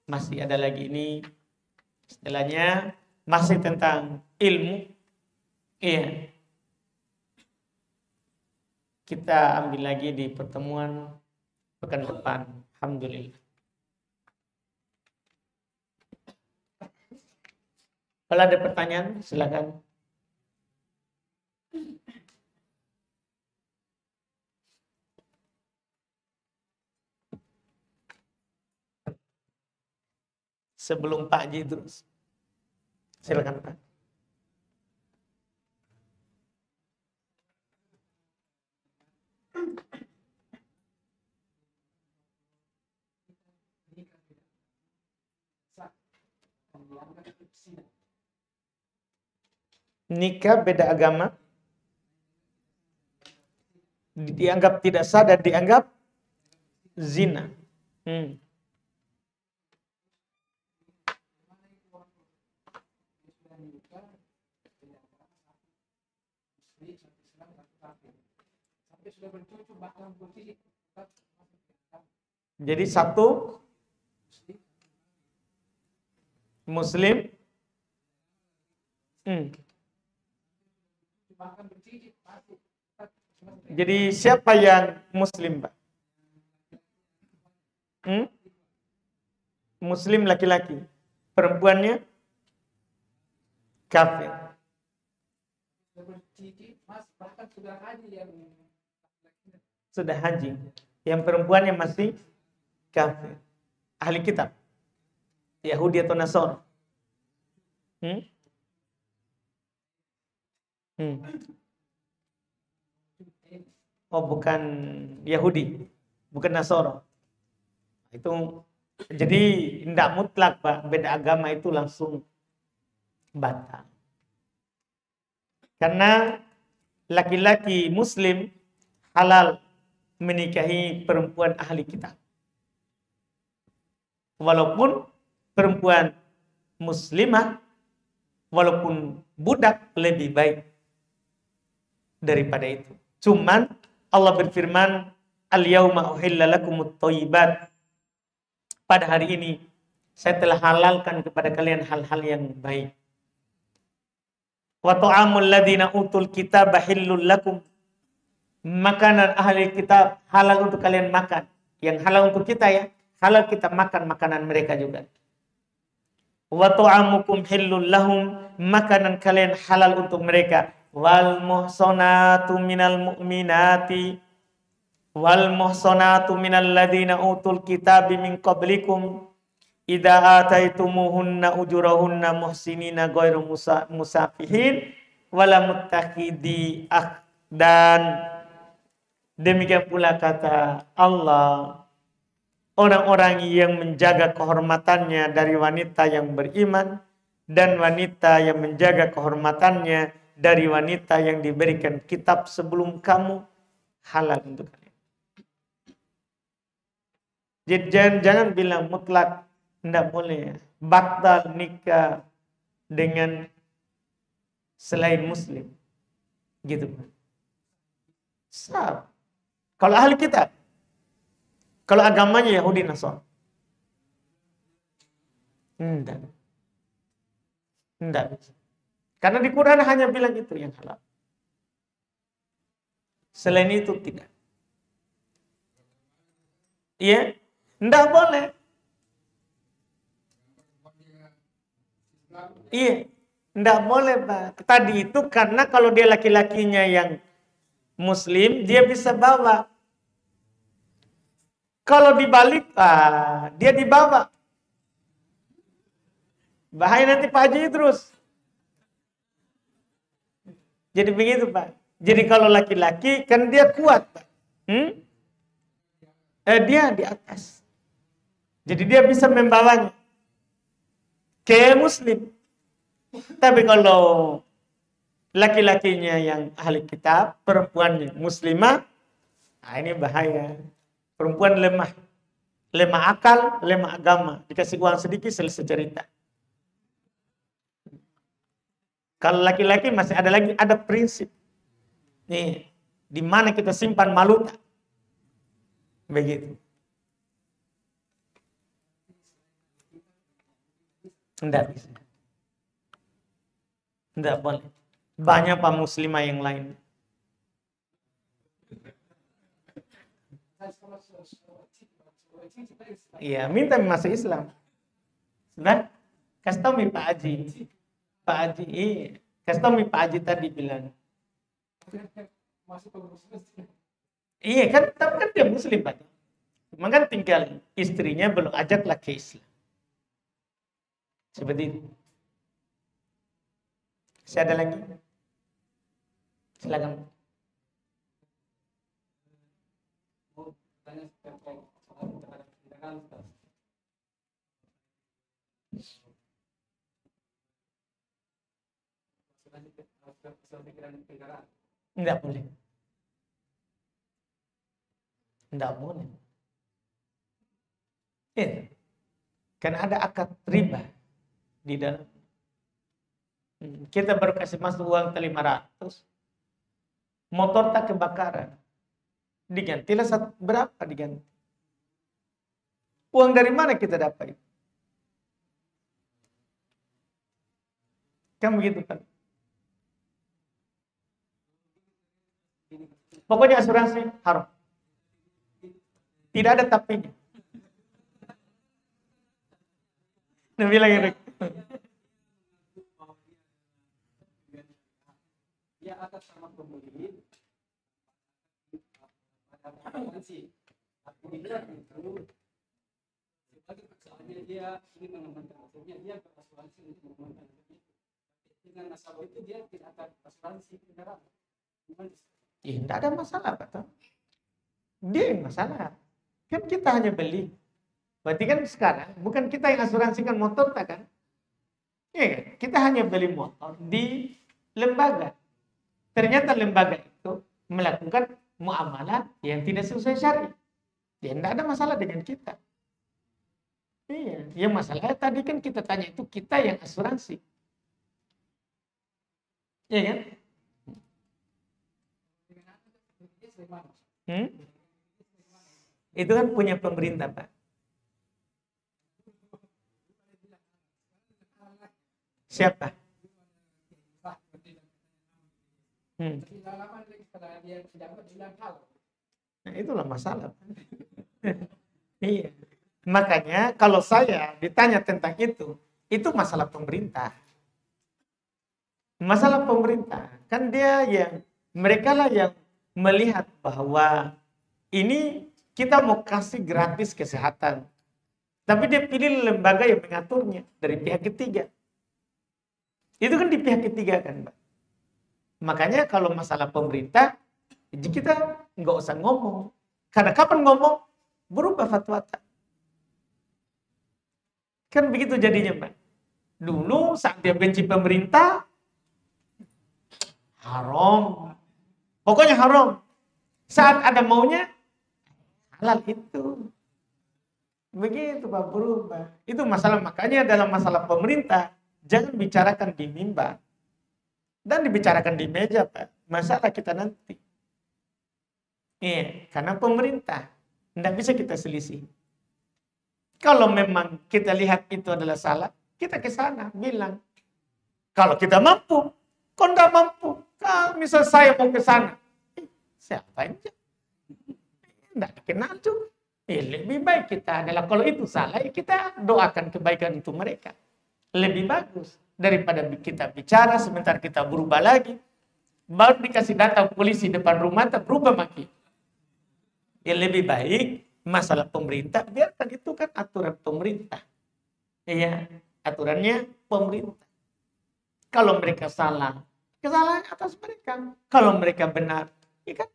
masih ada lagi ini. Setelahnya masih tentang ilmu. Iya. Kita ambil lagi di pertemuan pekan depan. Alhamdulillah. Kalau ada pertanyaan, silakan. Sebelum Pak Ji terus. Silakan Pak. Nikah beda agama dianggap tidak sah dan dianggap zina. Jadi satu Muslim. Jadi siapa yang Muslim, Pak? Muslim laki-laki. Perempuannya kafir. Sudah haji. Yang perempuannya masih kafir. Ahli kitab. Yahudi atau Nasrani. Hmm. Oh, bukan Yahudi, bukan Nasoro. Itu jadi tidak mutlak, Pak. Beda agama itu langsung batal. Karena laki-laki Muslim halal menikahi perempuan ahli kitab. Walaupun perempuan muslimah, walaupun budak lebih baik daripada itu. Cuman Allah berfirman, "Al-yauma uhilla lakumut thayyibat." Pada hari ini saya telah halalkan kepada kalian hal-hal yang baik. Wa ta'amul ladzina utul kitaba hillul lakum. Makanan ahli kitab halal untuk kalian makan. Yang halal untuk kita ya, halal kita makan makanan mereka juga. Wa ta'amukum hillul lahum, makanan kalian halal untuk mereka. Wal muhsanatu minal mu'minati wal muhsanatu minal ladzina utul kitaba min qablikum idza ataitumuhunna ujurahunna muhsinina ghairu musafihin wala muttakhidi dan demikian pula kata Allah, orang-orang yang menjaga kehormatannya dari wanita yang beriman dan wanita yang menjaga kehormatannya dari wanita yang diberikan kitab sebelum kamu halal untuk kalian. Jadi jangan bilang mutlak tidak boleh batal nikah dengan selain muslim. Gitu. Sah. Kalau ahli kitab. Kalau agamanya Yahudi Nasrani. Tidak. Karena di Quran hanya bilang itu yang halal. Selain itu tidak. Iya, tidak boleh. Iya, tidak boleh, Pak. Tadi itu karena kalau dia laki-lakinya yang muslim, dia bisa bawa. Kalau dibalik, dia dibawa. Bahaya nanti Pak Haji terus. Jadi begitu, Pak. Jadi kalau laki-laki, kan dia kuat, Pak. Dia di atas. Jadi dia bisa membawanya. Kayak muslim. Tapi kalau laki-lakinya yang ahli kitab, perempuannya muslimah, ini bahaya. Perempuan lemah. Lemah akal, lemah agama. Dikasih uang sedikit, selesai cerita. Kalau laki-laki masih ada prinsip. Nih, di mana kita simpan maluta. Begitu. Tidak bisa. Tidak boleh. Banyak Pak muslimah yang lain. Iya, minta masuk Islam. Sudah? Kasih tahu Pak Haji. Pak Haji, kasih tahu Pak Haji tadi bilang. Iya kan, tapi kan dia muslim Pak. Cuma kan tinggal istrinya belum ajaklah ke Islam. Seperti itu. Masih ada lagi? Silakan. Enggak boleh. Enggak boleh. Karena ada akad riba di dalam. Kita baru kasih masuk uang 500. Motor tak kebakaran. Digantilah berapa diganti? Uang dari mana kita dapat? Kan begitu kan? Pokoknya asuransi haram. Tidak ada tapinya. Nabi lagi. Dia atas sama pembeli. Asuransi. Artinya itu sebagai persoalannya dia ingin mengembangkan hasilnya, dia berasuransi untuk mengembangkan hasilnya. dengan nasabah itu dia tidak akan asuransi kendaraan. Ya, tidak ada masalah, Pak. Dia yang masalah. Kan kita hanya beli. Berarti kan sekarang bukan kita yang asuransikan motor, tak kan? Iya kan? Kita hanya beli motor di lembaga. Ternyata lembaga itu melakukan muamalah yang tidak sesuai syar'i. Ya, tidak ada masalah dengan kita. Iya, yang masalahnya tadi kan kita tanya itu kita yang asuransi. Iya kan? Itu kan punya pemerintah, Pak. Siapa? Nah, itulah masalah. Iya. Makanya kalau saya ditanya tentang itu masalah pemerintah. Masalah pemerintah. Kan mereka lah yang melihat bahwa ini kita mau kasih gratis kesehatan. Tapi dia pilih lembaga yang mengaturnya dari pihak ketiga. Itu kan di pihak ketiga kan, Pak. Makanya kalau masalah pemerintah, kita nggak usah ngomong. Karena kapan ngomong, berubah fatwa. Kan begitu jadinya, Pak. Dulu saat dia benci pemerintah, haram. Pokoknya haram. Saat ada maunya, halal itu. Begitu, Pak, berubah. Itu masalah, makanya dalam masalah pemerintah, jangan bicarakan di mimbar. Dan dibicarakan di meja, Pak. Masalah kita nanti. Iya, karena pemerintah. Tidak bisa kita selisih. Kalau memang kita lihat itu adalah salah, kita ke sana, bilang. Kalau kita mampu, kok tidak mampu? Kalau misal saya mau ke sana, siapa aja? Tidak dikenal juga. Lebih baik kita adalah, kalau itu salah, kita doakan kebaikan untuk mereka. Lebih bagus. Daripada kita bicara, sebentar kita berubah lagi. Baru dikasih data polisi depan rumah, tak berubah makin. Lebih baik masalah pemerintah, biarkan itu kan aturan pemerintah. Iya, aturannya pemerintah. Kalau mereka salah, kesalahan atas mereka. Kalau mereka benar, ya kan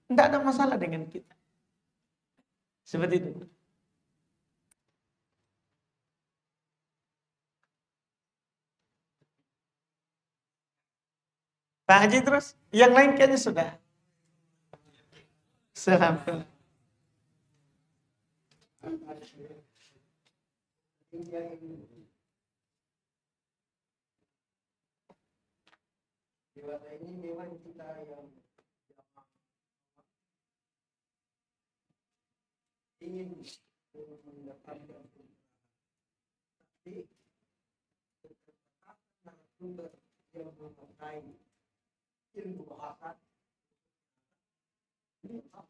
tidak ada masalah dengan kita. Seperti itu. Pak Haji terus, yang lain kayaknya sudah. Selamat. Ini memang kita yang ingin mendapatkan tapi narasumber yang menguasai ilmu bahasa sehingga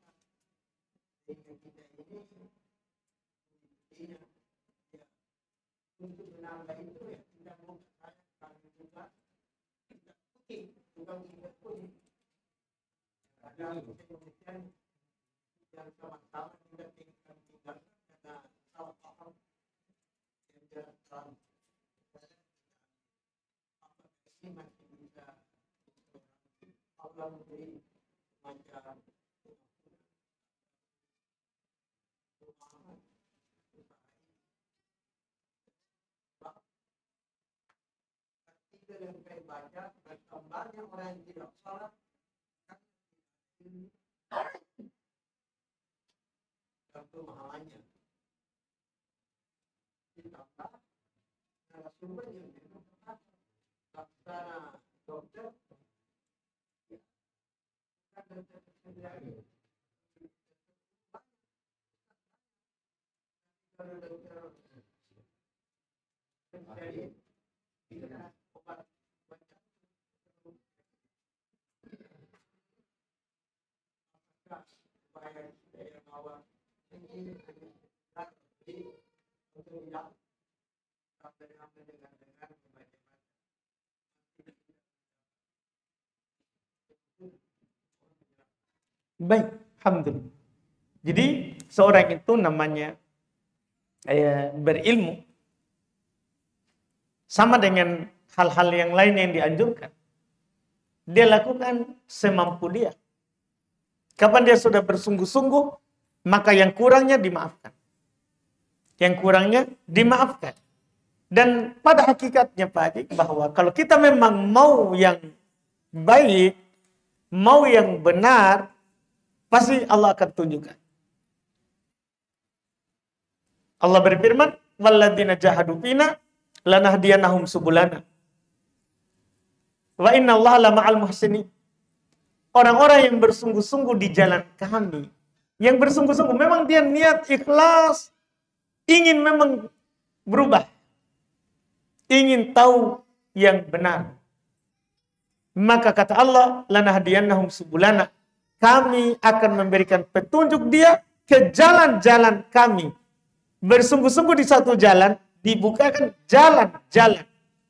kita ini ya, untuk menambah itu ya tidak mau saya juga tidak putih bukan tidak putih ada kemudian yang sama-sama tidak tinggal karena salah paham yang jelaskan apa ini masih bisa Allah memberi macam yang saya baca berkembangnya orang yang tidak salah dan pemahamannya ditambah narasumber yang memang laksana dokter Baik, alhamdulillah. Jadi seorang itu namanya berilmu sama dengan hal-hal yang lain yang dianjurkan, dia lakukan semampu dia. Kapan dia sudah bersungguh-sungguh, maka yang kurangnya dimaafkan. Yang kurangnya dimaafkan. Dan pada hakikatnya Pak Haji, bahwa kalau kita memang mau yang baik, mau yang benar, pasti Allah akan tunjukkan. Allah berfirman, "Walladzina jahadu fina lanahdiyannahum subulana. Wa innallaha lama'al muhsinin." Orang-orang yang bersungguh-sungguh di jalan kami, yang bersungguh-sungguh memang dia niat ikhlas, ingin memang berubah, ingin tahu yang benar. Maka kata Allah, lanahdiyannahum subulana, kami akan memberikan petunjuk dia ke jalan-jalan kami. Bersungguh-sungguh di satu jalan, dibukakan jalan-jalan.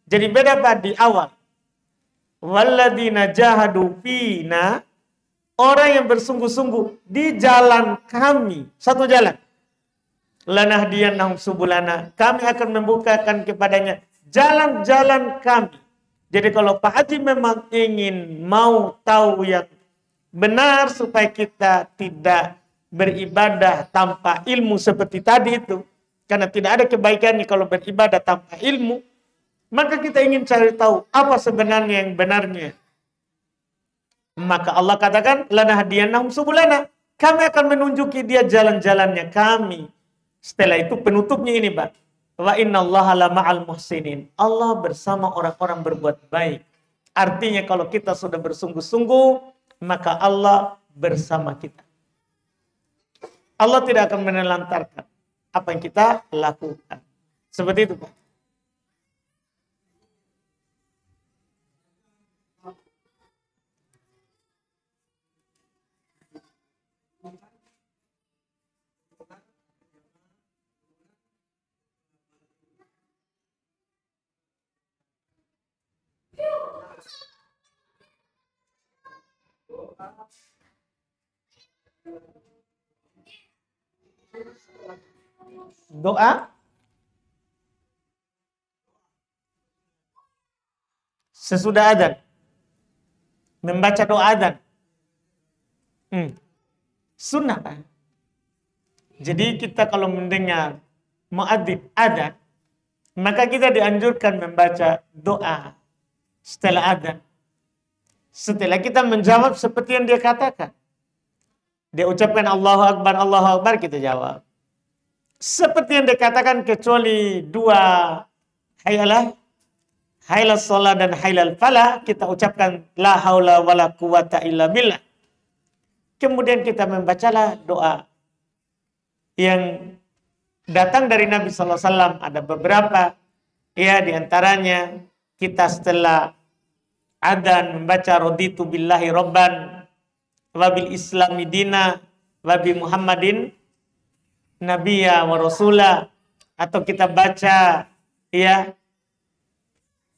Jadi beda Pak di awal. Walladzina jahadu fina, orang yang bersungguh-sungguh di jalan kami, satu jalan. Lanahdiyannahum subulana, kami akan membukakan kepadanya jalan-jalan kami. Jadi kalau Pak Haji memang ingin mau tahu yang benar supaya kita tidak beribadah tanpa ilmu seperti tadi itu, karena tidak ada kebaikannya kalau beribadah tanpa ilmu, maka kita ingin cari tahu apa sebenarnya yang benarnya. Maka Allah katakan, lanahdiyannahum subulana, kami akan menunjuki dia jalan-jalannya kami. Setelah itu penutupnya ini Pak, wa innallaha lama'al muhsinin, Allah bersama orang-orang berbuat baik. Artinya kalau kita sudah bersungguh-sungguh, maka Allah bersama kita. Allah tidak akan menelantarkan apa yang kita lakukan. Seperti itu Pak. Doa sesudah adzan, membaca doa adzan, sunnah Pak. Jadi kita kalau mendengar muadzin adzan, maka kita dianjurkan membaca doa setelah adzan. Setelah kita menjawab seperti yang dia katakan, dia ucapkan Allahu Akbar, kita jawab seperti yang dikatakan, kecuali dua hayalah, hailal sholat dan hailal falah, kita ucapkan la haula wala quwata illa billah. Kemudian kita membacalah doa yang datang dari Nabi SAW. Ada beberapa, ya diantaranya kita setelah adzan membaca raditu billahi robban wa bil islami dina wa bi Muhammadin Nabiya wa Rasulah, atau kita baca ya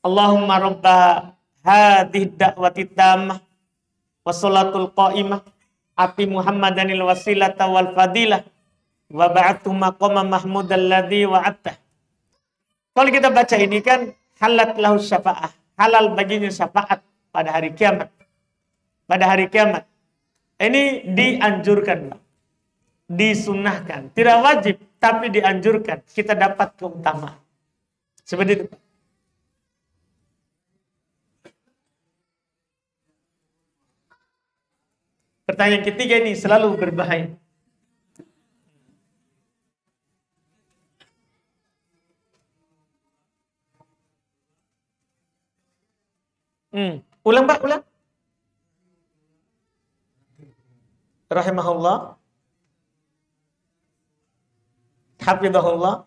Allahumma rabba hadhihi da'wati tammah wa sholatul qa'imah ati Muhammadanil wasilata wal fadilah wa ba'athu maqama mahmudal ladzi wa'atta. Kalau kita baca ini kan halat lahu syafa'ah, halal baginya syafaat pada hari kiamat. Pada hari kiamat. Ini dianjurkan, Pak. Disunnahkan, tidak wajib, tapi dianjurkan, kita dapat keutamaan. Seperti itu. Pertanyaan ketiga ini selalu berbahaya. Ulang Pak, ulang. Rahimahullah. Hafidhahullah.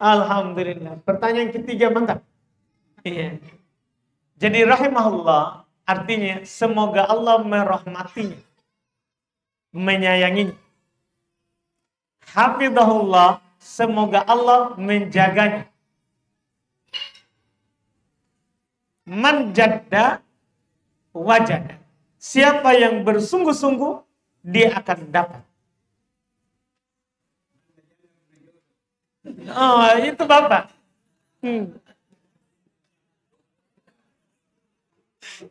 Alhamdulillah. Pertanyaan ketiga mantap. Iya. Jadi rahimahullah artinya semoga Allah merahmatinya, menyayanginya. Hafidhahullah, semoga Allah menjaganya. Man jadda wajada. Siapa yang bersungguh-sungguh, dia akan dapat. Oh, itu Bapak.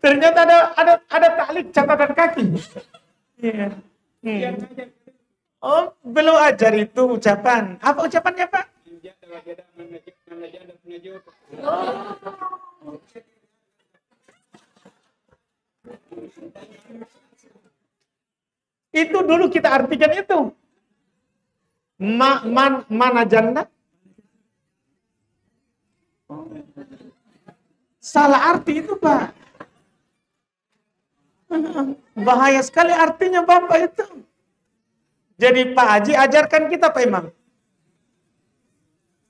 Ternyata ada taklik catatan kaki. Iya. Oh, belum ajar itu ucapan. Apa ucapannya, Pak? Itu dulu kita artikan itu. Mana janda? Salah arti itu, Pak. Bahaya sekali artinya Bapak itu. Jadi Pak Haji ajarkan kita Pak Imam.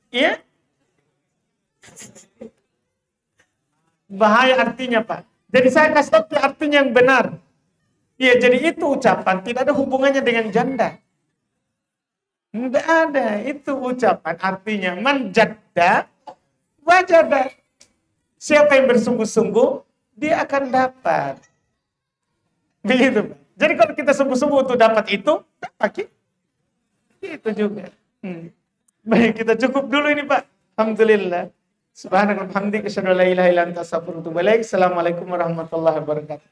Iya? Bahaya artinya Pak. Jadi saya kasih tahu artinya yang benar. Iya, jadi itu ucapan tidak ada hubungannya dengan janda. Tidak ada. Itu ucapan artinya man jadda wajada. Siapa yang bersungguh-sungguh, dia akan dapat. Begitu. Jadi kalau kita sungguh-sungguh untuk dapat itu, dapat itu juga. Baik, kita cukup dulu ini Pak. Alhamdulillah. Subhanallah, hamdika, asyhadu an la ilaha illa anta, astaghfiruka wa atubu ilaik. Assalamualaikum warahmatullahi wabarakatuh.